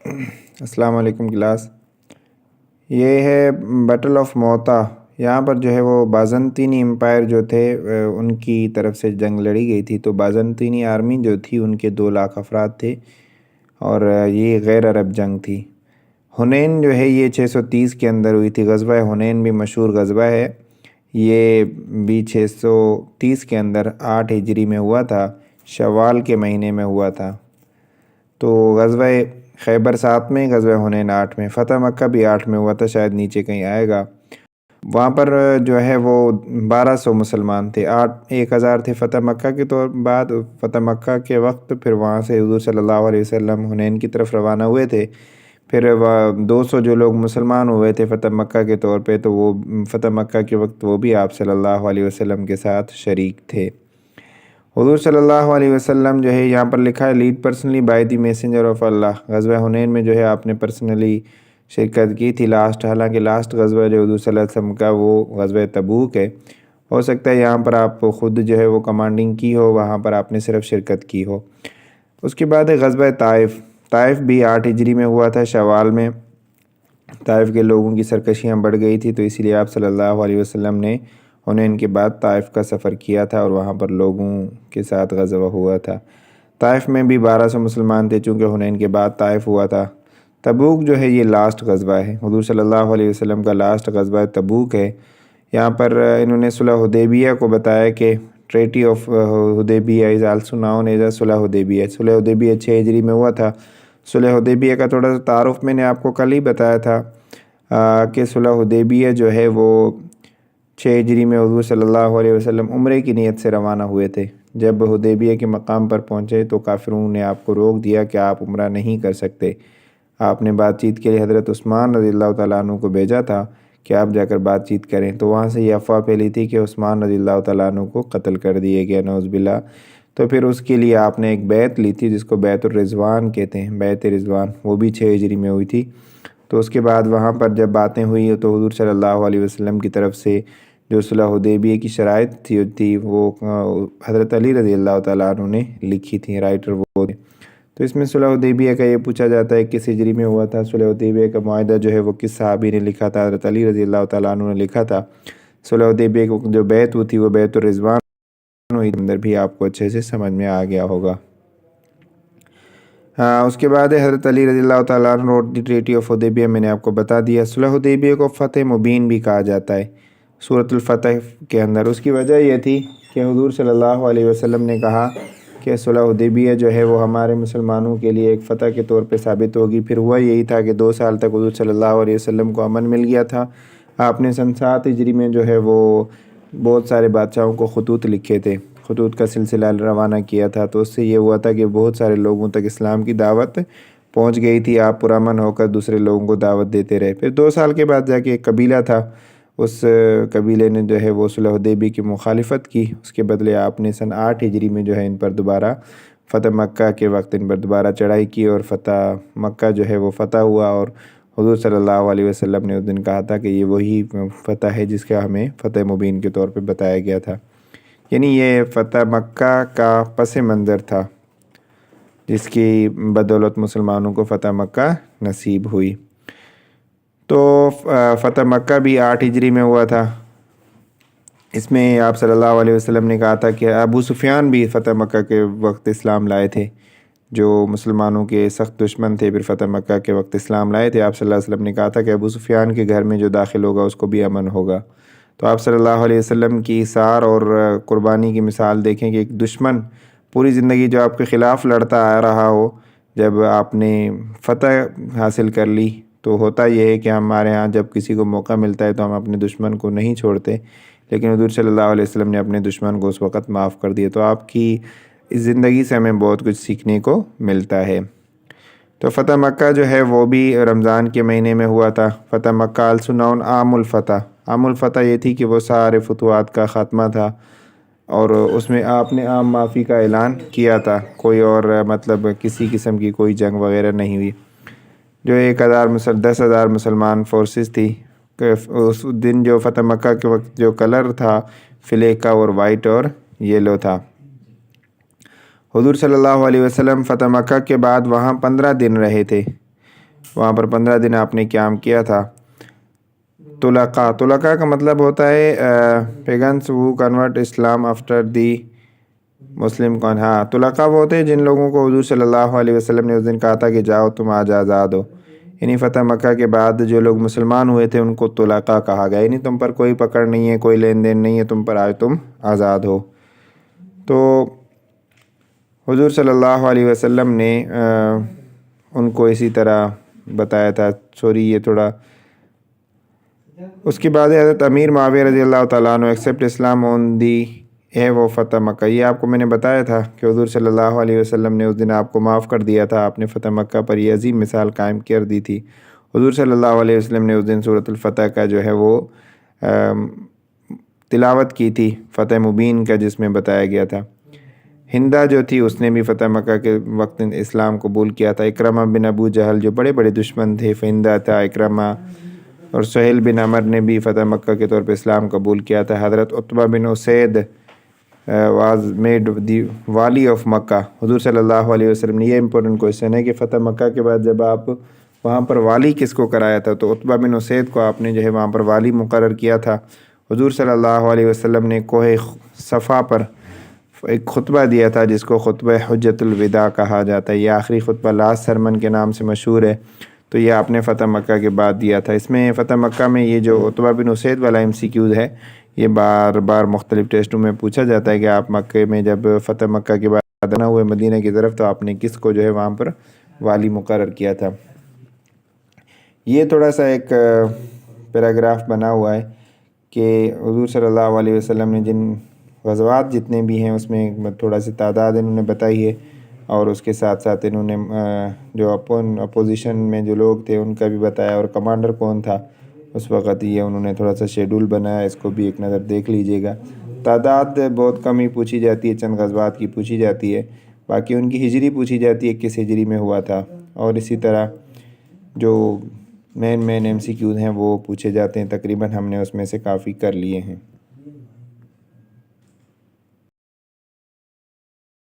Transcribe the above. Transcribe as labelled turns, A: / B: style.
A: السلام علیکم کلاس۔ یہ ہے بیٹل آف موتا۔ یہاں پر جو ہے وہ بازنطینی امپائر جو تھے ان کی طرف سے جنگ لڑی گئی تھی۔ تو بازنطینی آرمی جو تھی ان کے 2 لاکھ افراد تھے اور یہ غیر عرب جنگ تھی۔ حنین جو ہے یہ 630 کے اندر ہوئی تھی۔ غزوہ حنین بھی مشہور غزوہ ہے، یہ بھی 630 کے اندر 8 ہجری میں ہوا تھا، شوال کے مہینے میں ہوا تھا۔ تو غزوہ خیبر 7 میں، غزوہ حنین 8 میں، فتح مکہ بھی 8 میں ہوا تھا، شاید نیچے کہیں آئے گا۔ وہاں پر جو ہے وہ 1200 مسلمان تھے، 1000 تھے فتح مکہ کے طور بعد فتح مکہ کے وقت۔ پھر وہاں سے حضور صلی اللہ علیہ وسلم حنین کی طرف روانہ ہوئے تھے۔ پھر 200 جو لوگ مسلمان ہوئے تھے فتح مکہ کے طور پہ، تو وہ فتح مکہ کے وقت وہ بھی آپ صلی اللہ علیہ وسلم کے ساتھ شریک تھے۔ حضور صلی اللہ علیہ وسلم جو ہے یہاں پر لکھا ہے led personally by the messenger of Allah. غزوہ حنین میں جو ہے آپ نے پرسنلی شرکت کی تھی حالانکہ لاسٹ غزوہ جو حضور صلی اللہ علیہ وسلم کا وہ غزوہ تبوک ہے۔ ہو سکتا ہے یہاں پر آپ خود جو ہے وہ کمانڈنگ کی ہو، وہاں پر آپ نے صرف شرکت کی ہو۔ اس کے بعد ہے غزوہ طائف۔ طائف بھی 8 ہجری میں ہوا تھا، شوال میں۔ طائف کے لوگوں کی سرکشیاں بڑھ گئی تھی، تو اسی لیے آپ صلی اللہ علیہ وسلم نے حنین کے بعد طائف کا سفر کیا تھا اور وہاں پر لوگوں کے ساتھ غزوہ ہوا تھا۔ طائف میں بھی 1200 مسلمان تھے، چونکہ حنین کے بعد طائف ہوا تھا۔ تبوک جو ہے یہ لاسٹ غزوہ ہے، حضور صلی اللہ علیہ وسلم کا لاسٹ غزوہ تبوک ہے۔ یہاں پر انہوں نے صلح حدیبیہ کو بتایا کہ treaty of Hudaibiya is also known as صلح حدیبیہ۔ صلح حدیبیہ 6 ہجری میں ہوا تھا۔ صلح حدیبیہ کا تھوڑا سا تعارف میں نے آپ کو کل ہی بتایا تھا کہ صلح حدیبیہ جو ہے وہ 6 ہجری میں حضور صلی اللہ علیہ وسلم عمرے کی نیت سے روانہ ہوئے تھے۔ جب حدیبیہ کے مقام پر پہنچے تو کافروں نے آپ کو روک دیا کہ آپ عمرہ نہیں کر سکتے۔ آپ نے بات چیت کے لیے حضرت عثمان رضی اللہ تعالیٰ عنہ کو بھیجا تھا کہ آپ جا کر بات چیت کریں، تو وہاں سے یہ افواہ پھیلی تھی کہ عثمان رضی اللہ تعالیٰ عنہ کو قتل کر دیے گیا، نعوذ باللہ۔ تو پھر اس کے لیے آپ نے ایک بیعت لی تھی جس کو بیعت الرضوان کہتے ہیں، بیعت رضوان، وہ بھی 6 ہجری میں ہوئی تھی۔ تو اس کے بعد وہاں پر جب باتیں ہوئی تو حضور صلی اللہ علیہ وسلم کی طرف سے جو صلح حدیبیہ کی شرائط تھی وہ حضرت علی رضی اللہ تعالیٰ عنہ نے لکھی تھی، رائٹر وہ تھے۔ تو اس میں صلح حدیبیہ کا یہ پوچھا جاتا ہے کس ہجری میں ہوا تھا۔ صلح حدیبیہ کا معاہدہ جو ہے وہ کس صحابی نے لکھا تھا؟ حضرت علی رضی اللہ تعالیٰ عنہ نے لکھا تھا۔ صلح حدیبیہ کو جو بیعت ہوئی تھی وہ بیعت الرضوان ہوئی، اندر بھی آپ کو اچھے سے سمجھ میں آ گیا ہوگا۔ اس کے بعد حضرت علی رضی اللہ تعالیٰ عنہ روٹ دی ٹریٹی آف حدیبیہ، میں نے آپ کو بتا دیا۔ صلح حدیبیہ کو فتح مبین بھی کہا جاتا ہے سورۃ الفتح کے اندر۔ اس کی وجہ یہ تھی کہ حضور صلی اللہ علیہ وسلم نے کہا کہ صلح حدیبیہ جو ہے وہ ہمارے مسلمانوں کے لیے ایک فتح کے طور پہ ثابت ہوگی۔ پھر ہوا یہی تھا کہ 2 سال تک حضور صلی اللہ علیہ وسلم کو امن مل گیا تھا۔ آپ نے سن 7 ہجری میں جو ہے وہ بہت سارے بادشاہوں کو خطوط لکھے تھے، خطوط کا سلسلہ روانہ کیا تھا، تو اس سے یہ ہوا تھا کہ بہت سارے لوگوں تک اسلام کی دعوت پہنچ گئی تھی۔ آپ پرامن ہو کر دوسرے لوگوں کو دعوت دیتے رہے۔ پھر 2 سال کے بعد جا کے ایک قبیلہ تھا، اس قبیلے نے جو ہے وہ صلح حدیبیہ کی مخالفت کی۔ اس کے بدلے آپ نے سن 8 ہجری میں جو ہے ان پر دوبارہ فتح مکہ کے وقت ان پر دوبارہ چڑھائی کی اور فتح مکہ جو ہے وہ فتح ہوا۔ اور حضور صلی اللہ علیہ وسلم نے اس دن کہا تھا کہ یہ وہی فتح ہے جس کا ہمیں فتح مبین کے طور پہ بتایا گیا تھا، یعنی یہ فتح مکہ کا پس منظر تھا جس کی بدولت مسلمانوں کو فتح مکہ نصیب ہوئی۔ تو فتح مکہ بھی 8 ہجری میں ہوا تھا۔ اس میں آپ صلی اللہ علیہ وسلم نے کہا تھا کہ ابو سفیان بھی فتح مکہ کے وقت اسلام لائے تھے، جو مسلمانوں کے سخت دشمن تھے، پھر فتح مکہ کے وقت اسلام لائے تھے۔ آپ صلی اللہ علیہ وسلم نے کہا تھا کہ ابو سفیان کے گھر میں جو داخل ہوگا اس کو بھی امن ہوگا۔ تو آپ صلی اللہ علیہ وسلم کی ایثار اور قربانی کی مثال دیکھیں کہ ایک دشمن پوری زندگی جو آپ کے خلاف لڑتا آ رہا ہو، جب آپ نے فتح حاصل کر لی تو ہوتا یہ ہے کہ ہمارے ہاں جب کسی کو موقع ملتا ہے تو ہم اپنے دشمن کو نہیں چھوڑتے، لیکن حضور صلی اللہ علیہ وسلم نے اپنے دشمن کو اس وقت معاف کر دیا۔ تو آپ کی اس زندگی سے ہمیں بہت کچھ سیکھنے کو ملتا ہے۔ تو فتح مکہ جو ہے وہ بھی رمضان کے مہینے میں ہوا تھا۔ فتح مکہ آلسو ناؤن عام الفتح۔ عام الفتح یہ تھی کہ وہ سارے فتوحات کا خاتمہ تھا اور اس میں آپ نے عام معافی کا اعلان کیا تھا، کوئی اور مطلب کسی قسم کی کوئی جنگ وغیرہ نہیں ہوئی۔ جو 10,000 مسلمان فورسز تھی، کہ اس دن جو فتح مکہ کے وقت جو کلر تھا فلیگ کا اور وائٹ اور یلو تھا۔ حضور صلی اللہ علیہ وسلم فتح مکہ کے بعد وہاں 15 دن رہے تھے۔ وہاں پر 15 دن آپ نے قیام کیا تھا۔ طلقاء کا مطلب ہوتا ہے pagans who convert Islam after the Muslim con. ہاں، طلقاء وہ ہوتے ہیں جن لوگوں کو حضور صلی اللہ علیہ وسلم نے اس دن کہا تھا کہ جاؤ تم آج آزاد ہو. یعنی فتح مکہ کے بعد جو لوگ مسلمان ہوئے تھے ان کو طلقاء کہا گیا. یعنی تم پر کوئی پکڑ نہیں ہے، کوئی لین دین نہیں ہے، تم پر آج تم آزاد ہو. تو حضور صلی اللہ علیہ وسلم نے ان کو اسی طرح بتایا تھا. یہ تھوڑا اس کے بعد حضرت امیر معاویہ رضی اللہ تعالیٰ عنہ ایکسیپٹ اسلام آن دی وہ فتح مکہ. یہ آپ کو میں نے بتایا تھا کہ حضور صلی اللہ علیہ وسلم نے اس دن آپ کو معاف کر دیا تھا. آپ نے فتح مکہ پر یہ عظیم مثال قائم کر دی تھی. حضور صلی اللہ علیہ وسلم نے اس دن سورۃ الفتح کا جو ہے وہ تلاوت کی تھی، فتح مبین کا، جس میں بتایا گیا تھا. ہندہ جو تھی اس نے بھی فتح مکہ کے وقت اسلام قبول کیا تھا. اکرمہ بن ابو جہل جو بڑے بڑے دشمن تھے، ہندہ تھا، اکرمہ، اور سہیل بن عمر نے بھی فتح مکہ کے طور پہ اسلام قبول کیا تھا. حضرت عتبہ بن اسید واز میڈ دی والی آف مکہ. حضور صلی اللہ علیہ وسلم نے، یہ امپورٹنٹ کویشچن ہے کہ فتح مکہ کے بعد جب آپ وہاں پر والی کس کو کرایا تھا، تو عتبہ بن اسید کو آپ نے جو ہے وہاں پر والی مقرر کیا تھا. حضور صلی اللہ علیہ وسلم نے کوہ صفا پر ایک خطبہ دیا تھا جس کو خطبہ حجۃ الوداع کہا جاتا ہے. یہ آخری خطبہ لاسٹ سرمن کے نام سے مشہور ہے. تو یہ آپ نے فتح مکہ کے بعد دیا تھا. اس میں فتح مکہ میں یہ جو عتبہ بن اسید والا MCQز ہے، یہ بار بار مختلف ٹیسٹوں میں پوچھا جاتا ہے کہ آپ مکہ میں جب فتح مکہ کے بعد نہ ہوئے مدینہ کی طرف، تو آپ نے کس کو جو ہے وہاں پر والی مقرر کیا تھا. یہ تھوڑا سا ایک پیراگراف بنا ہوا ہے کہ حضور صلی اللہ علیہ وسلم نے جن غزوات جتنے بھی ہیں اس میں تھوڑا سی تعداد انہوں نے بتائی ہے، اور اس کے ساتھ ساتھ انہوں نے جو اپوزیشن میں جو لوگ تھے ان کا بھی بتایا، اور کمانڈر کون تھا اس وقت. یہ انہوں نے تھوڑا سا شیڈول بنایا، اس کو بھی ایک نظر دیکھ لیجئے گا. تعداد بہت کم ہی پوچھی جاتی ہے، چند غزوات کی پوچھی جاتی ہے. باقی ان کی ہجری پوچھی جاتی ہے، کس ہجری میں ہوا تھا، اور اسی طرح جو مین MCQز ہیں وہ پوچھے جاتے ہیں. تقریباً ہم نے اس میں سے کافی کر لیے ہیں.